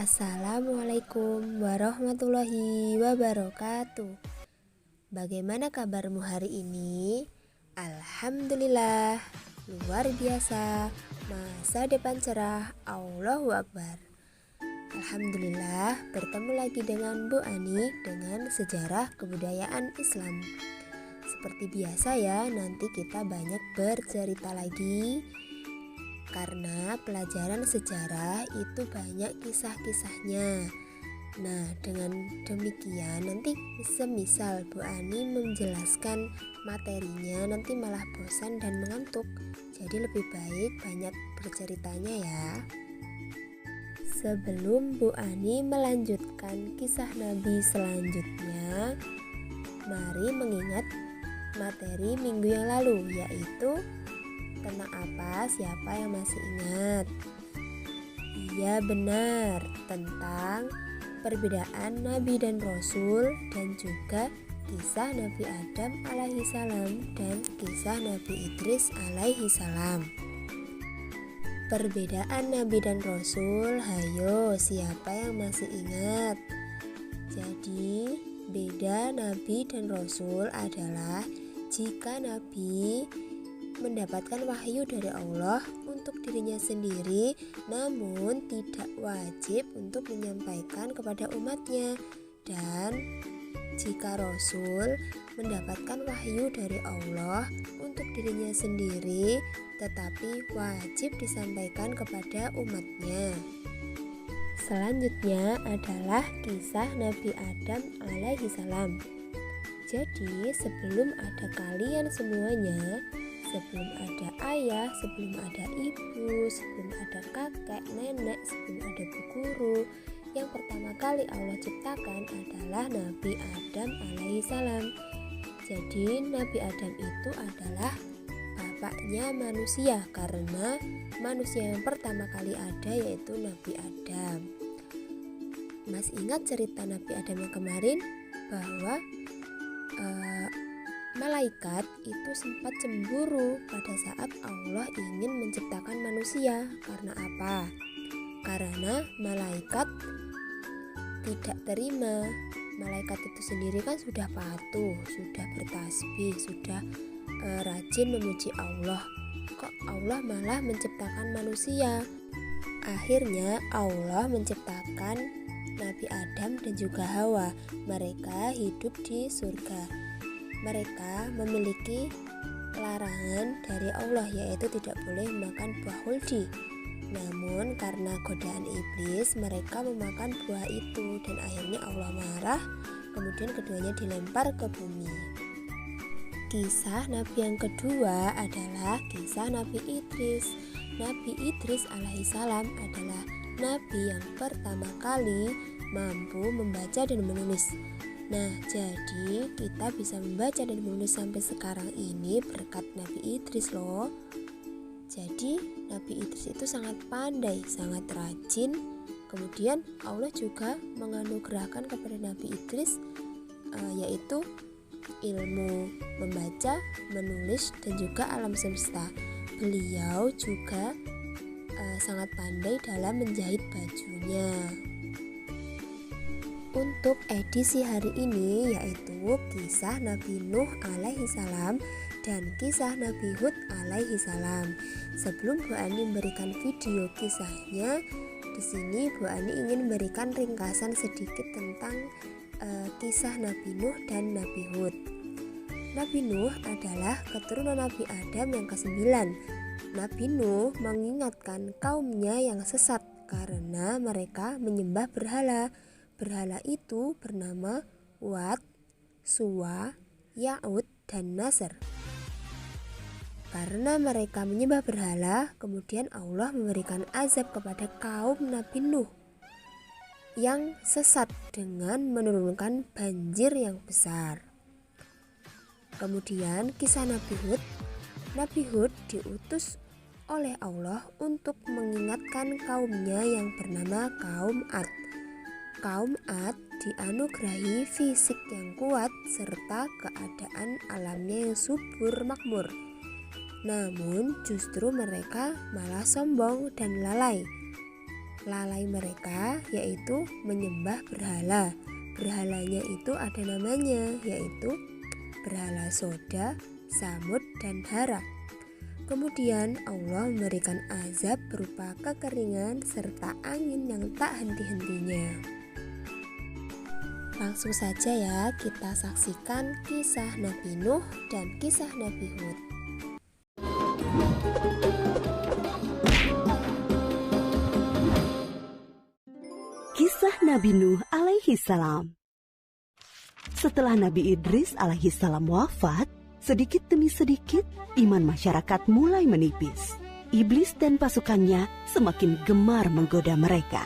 Assalamualaikum warahmatullahi wabarakatuh. Bagaimana kabarmu hari ini? Alhamdulillah, luar biasa. Masa depan cerah, Allahu Akbar. Alhamdulillah, bertemu lagi dengan Bu Ani dengan sejarah kebudayaan Islam. Seperti biasa ya, nanti kita banyak bercerita lagi. Karena pelajaran sejarah itu banyak kisah-kisahnya. Nah, dengan demikian nanti semisal Bu Ani menjelaskan materinya nanti malah bosan dan mengantuk. Jadi lebih baik banyak berceritanya ya. Sebelum Bu Ani melanjutkan kisah Nabi selanjutnya, mari mengingat materi minggu yang lalu, yaitu tentang apa? Siapa yang masih ingat? Iya benar, tentang perbedaan Nabi dan Rasul dan juga kisah Nabi Adam alaihi salam dan kisah Nabi Idris alaihi salam. Perbedaan Nabi dan Rasul, hayo siapa yang masih ingat? Jadi beda Nabi dan Rasul adalah jika Nabi mendapatkan wahyu dari Allah untuk dirinya sendiri, namun tidak wajib untuk menyampaikan kepada umatnya. Dan jika Rasul mendapatkan wahyu dari Allah untuk dirinya sendiri, tetapi wajib disampaikan kepada umatnya. Selanjutnya adalah kisah Nabi Adam alaihi salam. Jadi sebelum ada kalian semuanya, sebelum ada ayah, sebelum ada ibu, sebelum ada kakek, nenek, sebelum ada bu guru, yang pertama kali Allah ciptakan adalah Nabi Adam alaihi salam. Jadi Nabi Adam itu adalah bapaknya manusia, karena manusia yang pertama kali ada yaitu Nabi Adam. Mas ingat cerita Nabi Adam yang kemarin bahwa malaikat itu sempat cemburu pada saat Allah ingin menciptakan manusia. Karena apa? Karena malaikat tidak terima. Malaikat itu sendiri kan sudah patuh, sudah bertasbih, sudah rajin memuji Allah. Kok Allah malah menciptakan manusia? Akhirnya Allah menciptakan Nabi Adam dan juga Hawa. Mereka hidup di surga. Mereka memiliki larangan dari Allah, yaitu tidak boleh makan buah huldi. Namun karena godaan iblis, mereka memakan buah itu dan akhirnya Allah marah. Kemudian keduanya dilempar ke bumi. Kisah Nabi yang kedua adalah kisah Nabi Idris. Nabi Idris alaihi salam adalah Nabi yang pertama kali mampu membaca dan menulis. Nah, jadi kita bisa membaca dan menulis sampai sekarang ini berkat Nabi Idris loh. Jadi Nabi Idris itu sangat pandai, sangat rajin. Kemudian Allah juga menganugerahkan kepada Nabi Idris yaitu ilmu membaca, menulis dan juga alam semesta. Beliau juga sangat pandai dalam menjahit bajunya. Untuk edisi hari ini yaitu kisah Nabi Nuh alaihi salam dan kisah Nabi Hud alaihi salam. Sebelum Bu Ani memberikan video kisahnya, di sini Bu Ani ingin memberikan ringkasan sedikit tentang kisah Nabi Nuh dan Nabi Hud. Nabi Nuh adalah keturunan Nabi Adam yang ke-9. Nabi Nuh mengingatkan kaumnya yang sesat karena mereka menyembah berhala. Berhala itu bernama Wat, Suwa, Ya'ud, dan Nasr. Karena mereka menyembah berhala, kemudian Allah memberikan azab kepada kaum Nabi Nuh yang sesat dengan menurunkan banjir yang besar. Kemudian kisah Nabi Hud. Nabi Hud diutus oleh Allah untuk mengingatkan kaumnya yang bernama kaum Ad. Kaum Ad dianugerahi fisik yang kuat serta keadaan alamnya yang subur makmur. Namun justru mereka malah sombong dan lalai. lalai mereka yaitu menyembah berhala. Berhalanya itu ada namanya, yaitu berhala Soda, Samud, dan Hara. Kemudian Allah memberikan azab berupa kekeringan serta angin yang tak henti-hentinya. Langsung saja ya kita saksikan kisah Nabi Nuh dan kisah Nabi Hud. Kisah Nabi Nuh alaihi salam. Setelah Nabi Idris alaihi salam wafat, sedikit demi sedikit iman masyarakat mulai menipis. Iblis dan pasukannya semakin gemar menggoda mereka.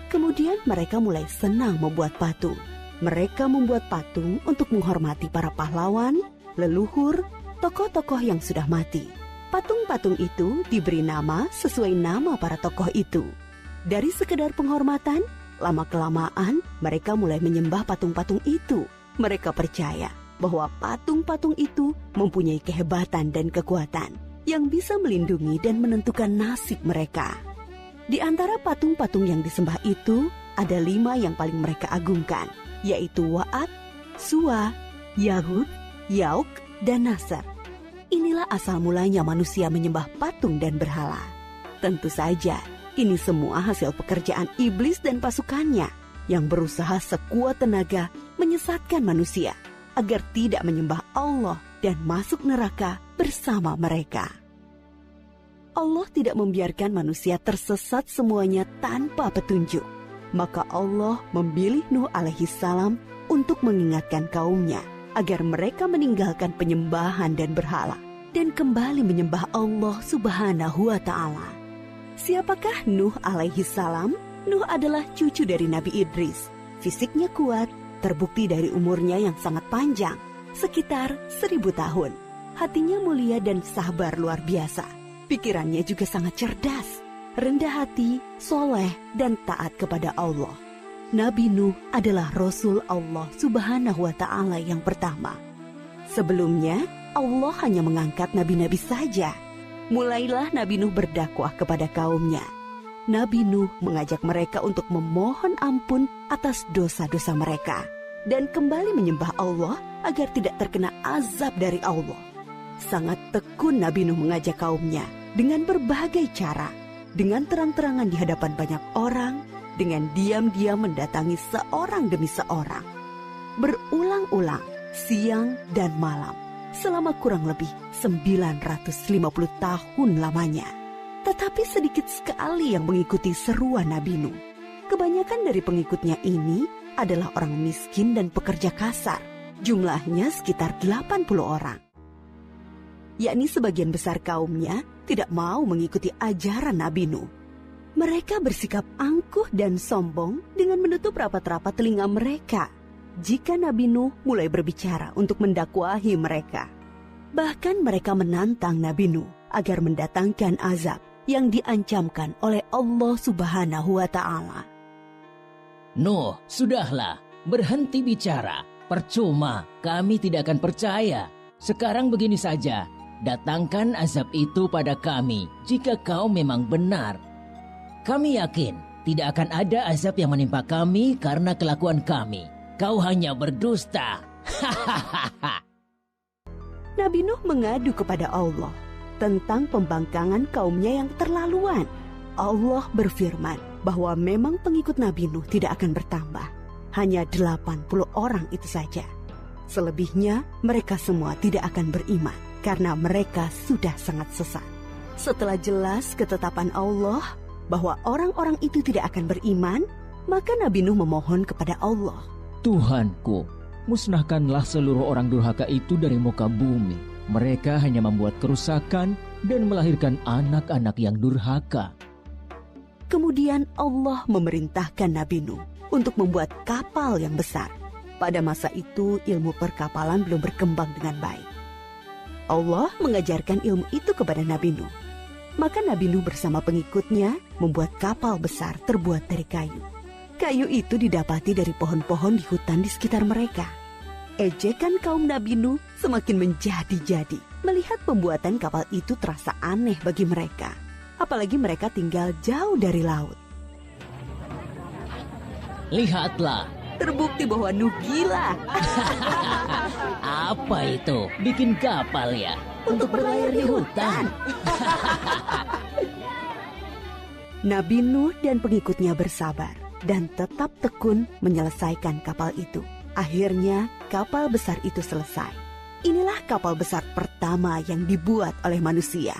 Kemudian mereka mulai senang membuat patung. Mereka membuat patung untuk menghormati para pahlawan, leluhur, tokoh-tokoh yang sudah mati. Patung-patung itu diberi nama sesuai nama para tokoh itu. Dari sekedar penghormatan, lama-kelamaan mereka mulai menyembah patung-patung itu. Mereka percaya bahwa patung-patung itu mempunyai kehebatan dan kekuatan yang bisa melindungi dan menentukan nasib mereka. Di antara patung-patung yang disembah itu, ada 5 yang paling mereka agungkan, yaitu Wa'ad, Suwa, Yahud, Yauk, dan Nasr. Inilah asal mulanya manusia menyembah patung dan berhala. Tentu saja, ini semua hasil pekerjaan iblis dan pasukannya yang berusaha sekuat tenaga menyesatkan manusia agar tidak menyembah Allah dan masuk neraka bersama mereka. Allah tidak membiarkan manusia tersesat semuanya tanpa petunjuk. Maka Allah memilih Nuh alaihi salam untuk mengingatkan kaumnya agar mereka meninggalkan penyembahan dan berhala dan kembali menyembah Allah Subhanahu wa Ta'ala. Siapakah Nuh alaihi salam? Nuh adalah cucu dari Nabi Idris. Fisiknya kuat, terbukti dari umurnya yang sangat panjang, sekitar 1000 tahun. Hatinya mulia dan sabar luar biasa. Pikirannya juga sangat cerdas, rendah hati, soleh, dan taat kepada Allah. Nabi Nuh adalah Rasul Allah Subhanahu wa Ta'ala yang pertama. Sebelumnya, Allah hanya mengangkat nabi-nabi saja. Mulailah Nabi Nuh berdakwah kepada kaumnya. Nabi Nuh mengajak mereka untuk memohon ampun atas dosa-dosa mereka dan kembali menyembah Allah agar tidak terkena azab dari Allah. Sangat tekun Nabi Nuh mengajak kaumnya dengan berbagai cara, dengan terang-terangan di hadapan banyak orang, dengan diam-diam mendatangi seorang demi seorang. Berulang-ulang, siang dan malam, selama kurang lebih 950 tahun lamanya. Tetapi sedikit sekali yang mengikuti seruan Nabi Nuh. Kebanyakan dari pengikutnya ini adalah orang miskin dan pekerja kasar. Jumlahnya sekitar 80 orang. Yakni sebagian besar kaumnya tidak mau mengikuti ajaran Nabi Nuh. Mereka bersikap angkuh dan sombong dengan menutup rapat-rapat telinga mereka jika Nabi Nuh mulai berbicara untuk mendakwahi mereka. Bahkan mereka menantang Nabi Nuh agar mendatangkan azab yang diancamkan oleh Allah Subhanahu wa Ta'ala. Nuh, sudahlah, berhenti bicara. Percuma, kami tidak akan percaya. Sekarang begini saja, datangkan azab itu pada kami jika kau memang benar. Kami yakin tidak akan ada azab yang menimpa kami karena kelakuan kami. Kau hanya berdusta. Hahaha. Nabi Nuh mengadu kepada Allah tentang pembangkangan kaumnya yang terlaluan. Allah berfirman bahwa memang pengikut Nabi Nuh tidak akan bertambah. Hanya 80 orang itu saja. Selebihnya mereka semua tidak akan beriman karena mereka sudah sangat sesat. Setelah jelas ketetapan Allah bahwa orang-orang itu tidak akan beriman, maka Nabi Nuh memohon kepada Allah. Tuhanku, musnahkanlah seluruh orang durhaka itu dari muka bumi. Mereka hanya membuat kerusakan dan melahirkan anak-anak yang durhaka. Kemudian Allah memerintahkan Nabi Nuh untuk membuat kapal yang besar. Pada masa itu ilmu perkapalan belum berkembang dengan baik. Allah mengajarkan ilmu itu kepada Nabi Nuh. Maka Nabi Nuh bersama pengikutnya membuat kapal besar terbuat dari kayu. Kayu itu didapati dari pohon-pohon di hutan di sekitar mereka. Ejekan kaum Nabi Nuh semakin menjadi-jadi. Melihat pembuatan kapal itu terasa aneh bagi mereka. Apalagi mereka tinggal jauh dari laut. Lihatlah. Terbukti bahwa Nuh gila. Apa itu? Bikin kapal ya? Untuk berlayar di hutan. Nabi Nuh dan pengikutnya bersabar dan tetap tekun menyelesaikan kapal itu. Akhirnya kapal besar itu selesai. Inilah kapal besar pertama yang dibuat oleh manusia.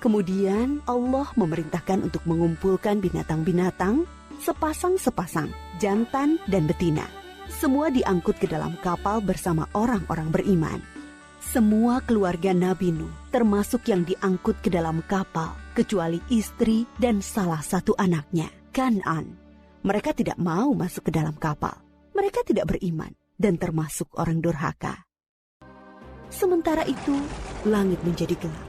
Kemudian Allah memerintahkan untuk mengumpulkan binatang-binatang sepasang-sepasang, jantan dan betina. Semua diangkut ke dalam kapal bersama orang-orang beriman. Semua keluarga Nabi Nuh, termasuk yang diangkut ke dalam kapal, kecuali istri dan salah satu anaknya, Kan'an. Mereka tidak mau masuk ke dalam kapal. Mereka tidak beriman dan termasuk orang durhaka. Sementara itu, langit menjadi gelap.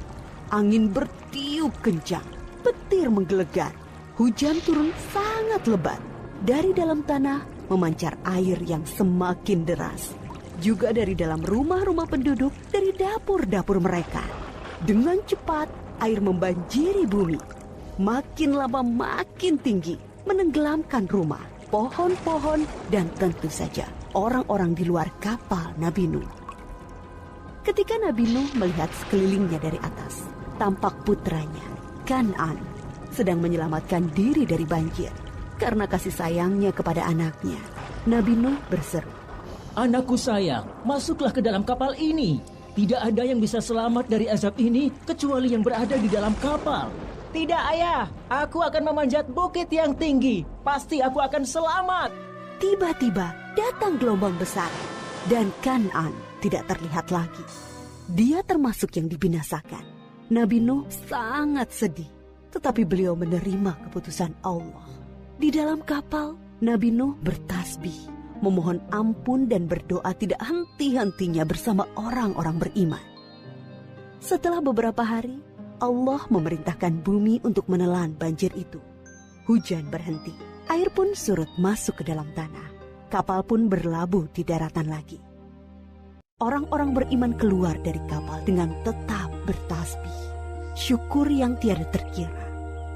Angin bertiup kencang, petir menggelegar. Hujan turun sangat lebat. Dari dalam tanah memancar air yang semakin deras. Juga dari dalam rumah-rumah penduduk, dari dapur-dapur mereka. Dengan cepat, air membanjiri bumi. Makin lama makin tinggi, menenggelamkan rumah, pohon-pohon, dan tentu saja orang-orang di luar kapal Nabi Nuh. Ketika Nabi Nuh melihat sekelilingnya dari atas, tampak putranya, Kan'an, sedang menyelamatkan diri dari banjir. Karena kasih sayangnya kepada anaknya, Nabi Nuh berseru, Anakku sayang, masuklah ke dalam kapal ini. Tidak ada yang bisa selamat dari azab ini kecuali yang berada di dalam kapal. Tidak, ayah. Aku akan memanjat bukit yang tinggi. Pasti aku akan selamat. Tiba-tiba datang gelombang besar dan Kan'an tidak terlihat lagi. Dia termasuk yang dibinasakan. Nabi Nuh sangat sedih, tetapi beliau menerima keputusan Allah. Di dalam kapal, Nabi Nuh bertasbih, memohon ampun dan berdoa tidak henti-hentinya bersama orang-orang beriman. Setelah beberapa hari, Allah memerintahkan bumi untuk menelan banjir itu. Hujan berhenti, air pun surut masuk ke dalam tanah. Kapal pun berlabuh di daratan lagi. Orang-orang beriman keluar dari kapal dengan tetap bertasbih. Syukur yang tiada terkira.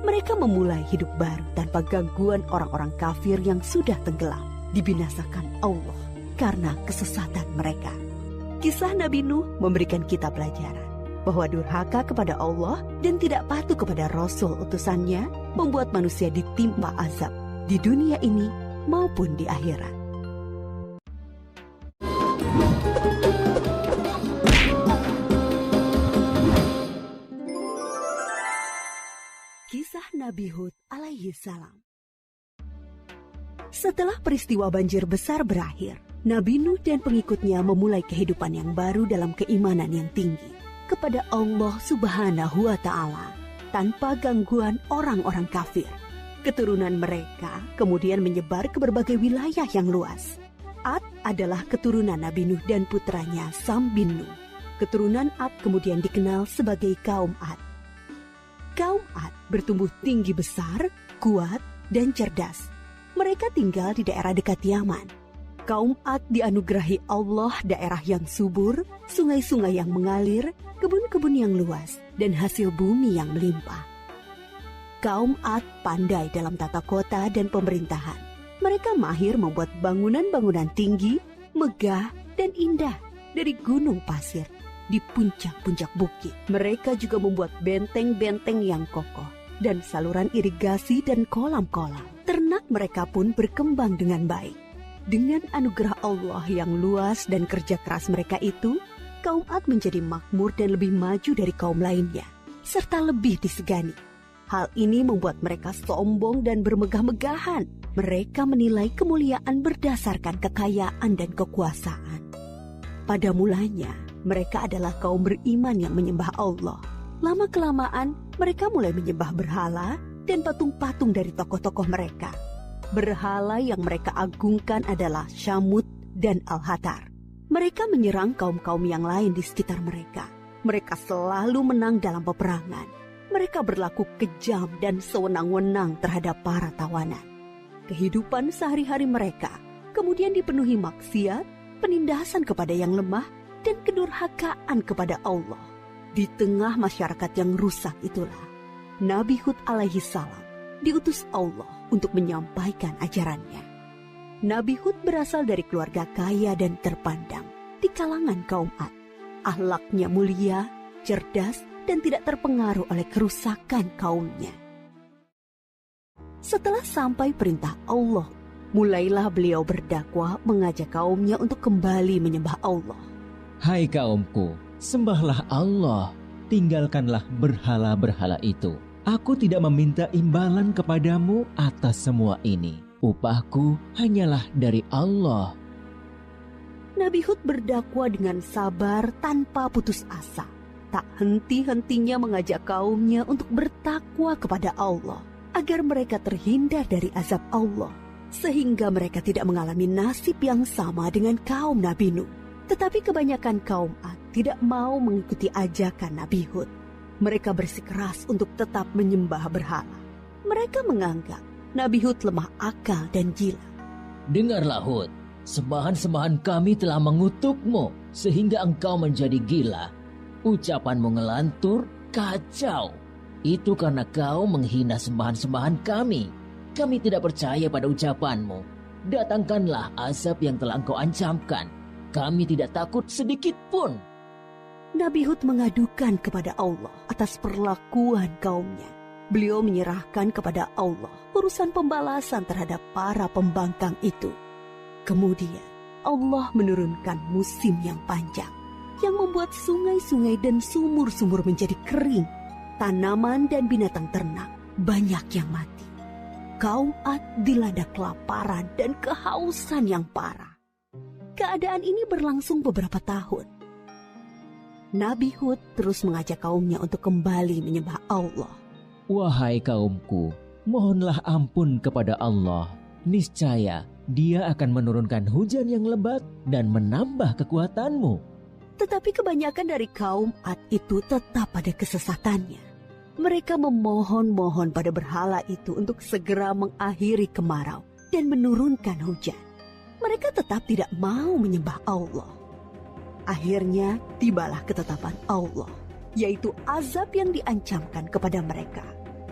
Mereka memulai hidup baru tanpa gangguan orang-orang kafir yang sudah tenggelam. Dibinasakan Allah karena kesesatan mereka. Kisah Nabi Nuh memberikan kita pelajaran bahwa durhaka kepada Allah dan tidak patuh kepada Rasul utusannya membuat manusia ditimpa azab di dunia ini maupun di akhirat. Kisah Nabi Hud alaihi salam. Setelah peristiwa banjir besar berakhir, Nabi Nuh dan pengikutnya memulai kehidupan yang baru dalam keimanan yang tinggi kepada Allah Subhanahu wa Ta'ala tanpa gangguan orang-orang kafir. Keturunan mereka kemudian menyebar ke berbagai wilayah yang luas. Ad adalah keturunan Nabi Nuh dan putranya Sam bin Nuh. Keturunan Ad kemudian dikenal sebagai kaum Ad. Kaum Ad bertumbuh tinggi besar, kuat, dan cerdas. Mereka tinggal di daerah dekat Yaman. Kaum Ad dianugerahi Allah daerah yang subur, sungai-sungai yang mengalir, kebun-kebun yang luas, dan hasil bumi yang melimpah. Kaum Ad pandai dalam tata kota dan pemerintahan. Mereka mahir membuat bangunan-bangunan tinggi, megah, dan indah dari gunung pasir di puncak-puncak bukit. Mereka juga membuat benteng-benteng yang kokoh dan saluran irigasi dan kolam-kolam. Ternak mereka pun berkembang dengan baik. Dengan anugerah Allah yang luas dan kerja keras mereka itu, kaum Ad menjadi makmur dan lebih maju dari kaum lainnya, serta lebih disegani. Hal ini membuat mereka sombong dan bermegah-megahan. Mereka menilai kemuliaan berdasarkan kekayaan dan kekuasaan. Pada mulanya, mereka adalah kaum beriman yang menyembah Allah. Lama-kelamaan, mereka mulai menyembah berhala dan patung-patung dari tokoh-tokoh mereka. Berhala yang mereka agungkan adalah Syamut dan Al-Hatar. Mereka menyerang kaum-kaum yang lain di sekitar mereka. Mereka selalu menang dalam peperangan. Mereka berlaku kejam dan sewenang-wenang terhadap para tawanan. Kehidupan sehari-hari mereka kemudian dipenuhi maksiat, penindasan kepada yang lemah, dan kedurhakaan kepada Allah. Di tengah masyarakat yang rusak itulah, Nabi Hud alaihi salam diutus Allah untuk menyampaikan ajarannya. Nabi Hud berasal dari keluarga kaya dan terpandang di kalangan kaum Ad. Akhlaknya mulia, cerdas, dan tidak terpengaruh oleh kerusakan kaumnya. Setelah sampai perintah Allah, mulailah beliau berdakwah mengajak kaumnya untuk kembali menyembah Allah. Hai kaumku, sembahlah Allah, tinggalkanlah berhala-berhala itu. Aku tidak meminta imbalan kepadamu atas semua ini. Upahku hanyalah dari Allah. Nabi Hud berdakwah dengan sabar tanpa putus asa. Tak henti-hentinya mengajak kaumnya untuk bertakwa kepada Allah, agar mereka terhindar dari azab Allah, sehingga mereka tidak mengalami nasib yang sama dengan kaum Nabi Nuh. Tetapi kebanyakan kaum Ad tidak mau mengikuti ajakan Nabi Hud. Mereka bersikeras untuk tetap menyembah berhala. Mereka menganggap Nabi Hud lemah akal dan gila. Dengarlah Hud, sembahan-sembahan kami telah mengutukmu sehingga engkau menjadi gila. Ucapanmu ngelantur, kacau. Itu karena kau menghina sembahan-sembahan kami. Kami tidak percaya pada ucapanmu. Datangkanlah azab yang telah engkau ancamkan. Kami tidak takut sedikit pun. Nabi Hud mengadukan kepada Allah atas perlakuan kaumnya. Beliau menyerahkan kepada Allah urusan pembalasan terhadap para pembangkang itu. Kemudian Allah menurunkan musim yang panjang, yang membuat sungai-sungai dan sumur-sumur menjadi kering. Tanaman dan binatang ternak banyak yang mati. Kaum Ad dilanda kelaparan dan kehausan yang parah. Keadaan ini berlangsung beberapa tahun. Nabi Hud terus mengajak kaumnya untuk kembali menyembah Allah. Wahai kaumku, mohonlah ampun kepada Allah. Niscaya Dia akan menurunkan hujan yang lebat dan menambah kekuatanmu. Tetapi kebanyakan dari kaum Ad itu tetap pada kesesatannya. Mereka memohon-mohon pada berhala itu untuk segera mengakhiri kemarau dan menurunkan hujan. Mereka tetap tidak mau menyembah Allah. Akhirnya tibalah ketetapan Allah, yaitu azab yang diancamkan kepada mereka.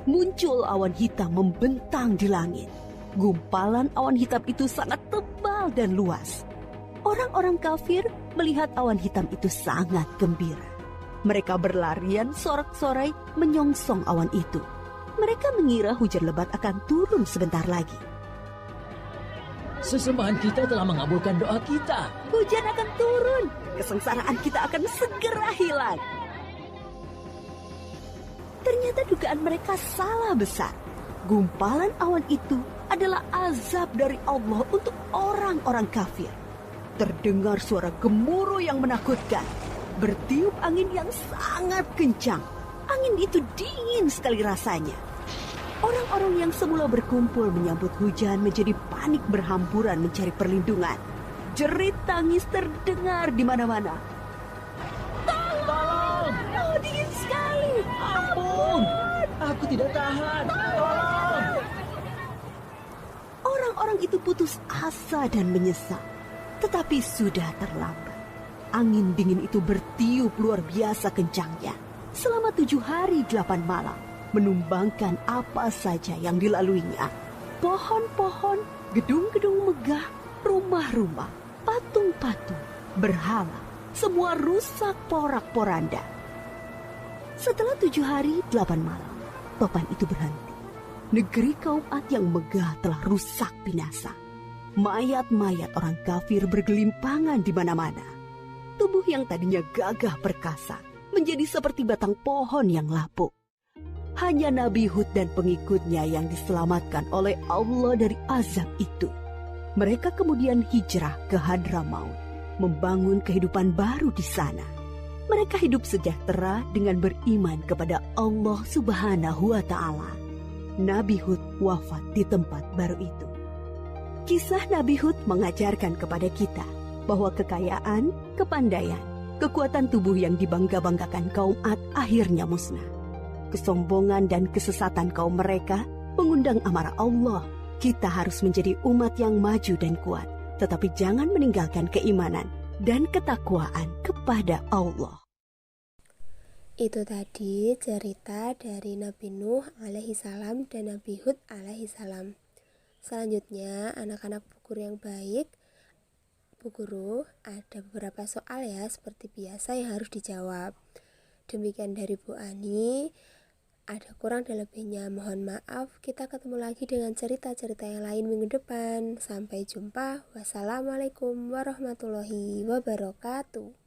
Muncul awan hitam membentang di langit. Gumpalan awan hitam itu sangat tebal dan luas. Orang-orang kafir melihat awan hitam itu sangat gembira. Mereka berlarian sorak-sorai menyongsong awan itu. Mereka mengira hujan lebat akan turun sebentar lagi. Sesembahan kita telah mengabulkan doa kita. Hujan akan turun. Kesengsaraan kita akan segera hilang. Ternyata dugaan mereka salah besar. Gumpalan awan itu adalah azab dari Allah untuk orang-orang kafir. Terdengar suara gemuruh yang menakutkan. Bertiup angin yang sangat kencang. Angin itu dingin sekali rasanya. Orang-orang yang semula berkumpul menyambut hujan menjadi panik berhamburan mencari perlindungan. Jerit tangis terdengar di mana-mana. Tolong! Oh, dingin sekali. Ampun! Aku tidak tahan. Tolong! Orang-orang itu putus asa dan menyesal. Tetapi sudah terlambat. Angin dingin itu bertiup luar biasa kencangnya. Selama 7 hari 8 malam. Menumbangkan apa saja yang dilaluinya. Pohon-pohon, gedung-gedung megah, rumah-rumah, patung-patung, berhala, semua rusak porak-poranda. Setelah 7 hari 8 malam, topan itu berhenti. Negeri kaum Ad yang megah telah rusak binasa. Mayat-mayat orang kafir bergelimpangan di mana-mana. Tubuh yang tadinya gagah perkasa menjadi seperti batang pohon yang lapuk. Hanya Nabi Hud dan pengikutnya yang diselamatkan oleh Allah dari azab itu. Mereka kemudian hijrah ke Hadramaut, membangun kehidupan baru di sana. Mereka hidup sejahtera dengan beriman kepada Allah Subhanahu wa Ta'ala. Nabi Hud wafat di tempat baru itu. Kisah Nabi Hud mengajarkan kepada kita bahwa kekayaan, kepandaian, kekuatan tubuh yang dibangga-banggakan kaum Ad akhirnya musnah. Kesombongan dan kesesatan kaum mereka mengundang amarah Allah. Kita harus menjadi umat yang maju dan kuat, tetapi jangan meninggalkan keimanan dan ketakwaan kepada Allah. Itu tadi cerita dari Nabi Nuh alaihi salam dan Nabi Hud alaihi salam. Selanjutnya, anak-anak Bu Guru yang baik, Bu Guru, ada beberapa soal ya seperti biasa yang harus dijawab. Demikian dari Bu Ani. Ada kurang dan lebihnya mohon maaf. Kita ketemu lagi dengan cerita-cerita yang lain minggu depan. Sampai jumpa. Wassalamualaikum warahmatullahi wabarakatuh.